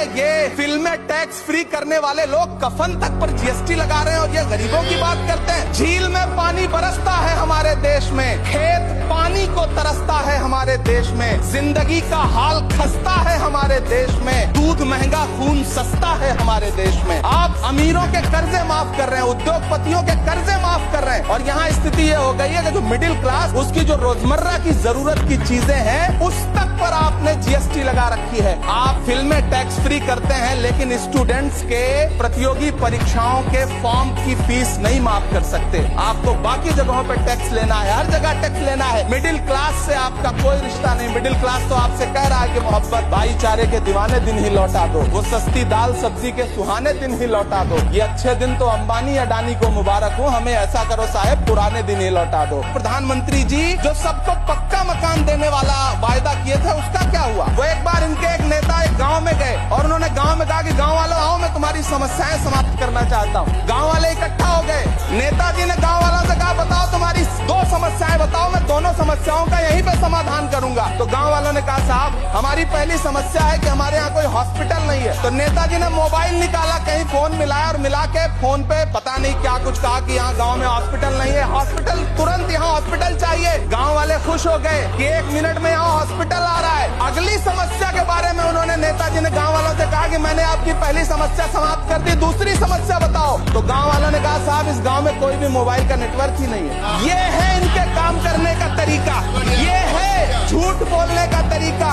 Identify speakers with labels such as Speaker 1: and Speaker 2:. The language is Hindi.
Speaker 1: ये फिल्में टैक्स फ्री करने वाले लोग कफन तक पर जीएसटी लगा रहे हैं और ये गरीबों की बात करते हैं। झील में पानी बरसता है हमारे देश में, खेत पानी को तरसता है हमारे देश में, जिंदगी का हाल खस्ता है हमारे देश में, दूध महंगा खून सस्ता है हमारे देश में। आप अमीरों के कर्जे माफ कर रहे हैं, उद्योगपतियों के कर्जे माफ कर रहे हैं और यहाँ स्थिति ये हो गई है कि जो मिडिल क्लास, उसकी जो रोजमर्रा की जरूरत की चीजें हैं उस तक पर आपने जीएसटी लगा रखी है। आप फिल्में टैक्स फ्री करते हैं लेकिन स्टूडेंट्स के प्रतियोगी परीक्षाओं के फॉर्म की फीस नहीं माफ कर सकते। आपको बाकी जगहों पर टैक्स लेना है, हर जगह टैक्स लेना है। मिडिल क्लास से आपका कोई रिश्ता नहीं। मिडिल क्लास तो आपसे कह रहा है कि मोहब्बत भाईचारे के दीवाने दिन ही लौटा दो, वो सस्ती दाल सब्जी के सुहाने दिन ही लौटा दो। ये अच्छे दिन तो अंबानी अडानी को मुबारक हो, हमें ऐसा करो साहब पुराने दिन ही लौटा दो। प्रधानमंत्री जी जो सबको पक्का मकान देने वाला वायदा किए थे उसका क्या हुआ? वो एक बार इनके एक नेता एक गांव में गए और उन्होंने गांव में कहा कि गांव वालों आओ, मैं तुम्हारी समस्याएं समाप्त करना चाहता हूँ। गांव वाले इकट्ठा हो गए, नेताजी ने गांव वालों से कहा बताओ तुम्हारी दो समस्याएं बताओ, मैं दोनों समस्याओं का यहीं पे समाधान करूंगा। तो गांव वालों ने कहा साहब हमारी पहली समस्या है कि हमारे यहाँ कोई हॉस्पिटल नहीं है। तो नेताजी ने मोबाइल निकाला, कहीं फोन मिलाया और मिला के फोन पे पता नहीं क्या कुछ कहा कि यहाँ गांव में हॉस्पिटल नहीं है, हॉस्पिटल तुरंत यहाँ हॉस्पिटल चाहिए। गांव वाले खुश हो गए कि 1 मिनट में यहाँ हॉस्पिटल आ रहा है। अगली समस्या के बारे में उन्होंने नेताजी ने गांव वालों से कहा कि मैंने आपकी पहली समस्या समाप्त कर दी, दूसरी समस्या बताओ। तो गांव वालों ने कहा साहब इस गांव में कोई भी मोबाइल का नेटवर्क ही नहीं है। ये है इनके काम करने का तरीका, ये है झूठ बोलने का तरीका।